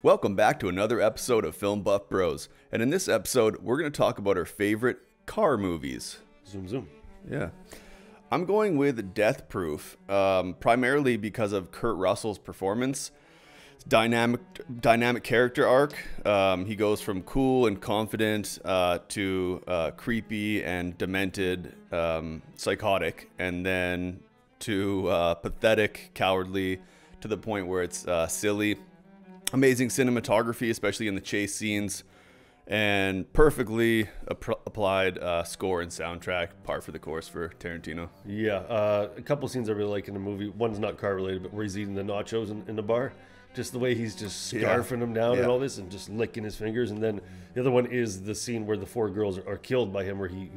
Welcome back to another episode of Film Buff Bros. And in this episode, we're going to talk about our favorite car movies. Zoom, zoom. Yeah. I'm going with Death Proof, primarily because of Kurt Russell's performance. Dynamic character arc. He goes from cool and confident to creepy and demented, psychotic, and then to pathetic, cowardly, to the point where it's silly. Amazing cinematography, especially in the chase scenes, and perfectly applied score and soundtrack, par for the course for Tarantino. Yeah, a couple scenes I really like in the movie. One's not car related, but where he's eating the nachos in the bar. Just the way he's just scarfing them down and all this, and just licking his fingers. And then the other one is the scene where the four girls are killed by him, where he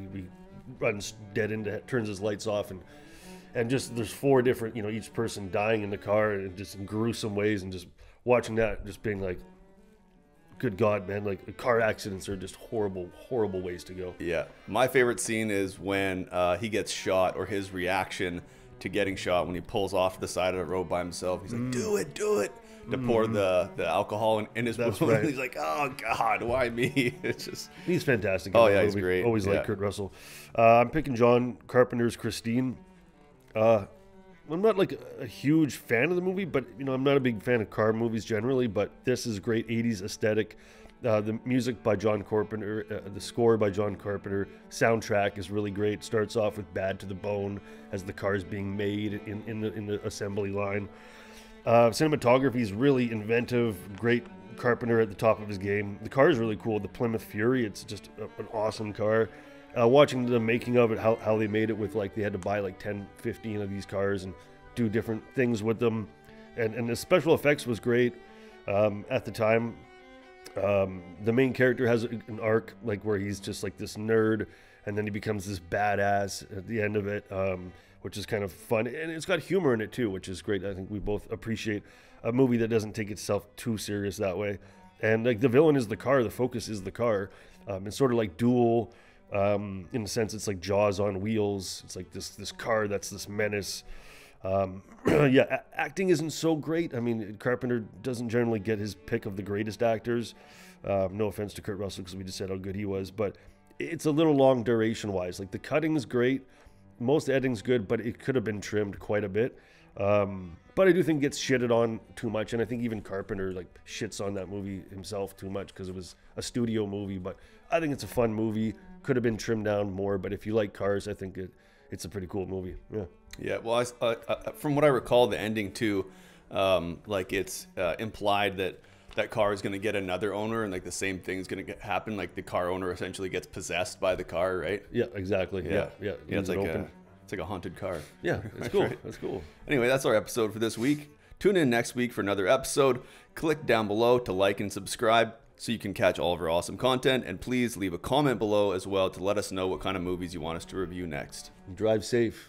runs dead into, turns his lights off, and just there's four different, each person dying in the car, and just in gruesome ways, and just watching that, just being like, good God, man, like car accidents are just horrible, horrible ways to go. Yeah. My favorite scene is when he gets shot, or his reaction to getting shot when he pulls off the side of the road by himself. He's like, do it, to pour the alcohol in his wound. Right. He's like, oh God, why me? It's just... He's fantastic. Oh yeah, he's great. Always like Kurt Russell. I'm picking John Carpenter's Christine. I'm not like a huge fan of the movie, but I'm not a big fan of car movies generally, but this is great 80s aesthetic. The music by John Carpenter, the score by John Carpenter, soundtrack is really great. Starts off with Bad to the Bone as the car is being made in the assembly line. Cinematography is really inventive, great. Carpenter at the top of his game. The car is really cool. The Plymouth Fury, it's just an awesome car. Watching the making of it, how they made it with, like, they had to buy like 10, 15 of these cars and do different things with them. And the special effects was great at the time. The main character has an arc, like, where he's just like this nerd, and then he becomes this badass at the end of it, which is kind of fun. And it's got humor in it too, which is great. I think we both appreciate a movie that doesn't take itself too serious that way. And like, the villain is the car, the focus is the car. It's sort of like Duel. In a sense, it's like Jaws on wheels. It's like this car that's this menace. Acting isn't so great. I mean, Carpenter doesn't generally get his pick of the greatest actors. No offense to Kurt Russell, because we just said how good he was, but it's a little long duration wise. Like, the cutting is great, most editing's good, but it could have been trimmed quite a bit. But I do think it gets shitted on too much, and I think even Carpenter like shits on that movie himself too much because it was a studio movie. But I think it's a fun movie. Could have been trimmed down more, but if you like cars, I think it's a pretty cool movie. Yeah. Yeah. Well, from what I recall, the ending too, like, it's implied that car is going to get another owner, and like the same thing is going to happen. Like, the car owner essentially gets possessed by the car, right? Yeah. Exactly. Yeah. It's like a haunted car. Yeah, it's cool. Right. That's cool. Anyway, that's our episode for this week. Tune in next week for another episode. Click down below to like and subscribe so you can catch all of our awesome content. And please leave a comment below as well to let us know what kind of movies you want us to review next. Drive safe.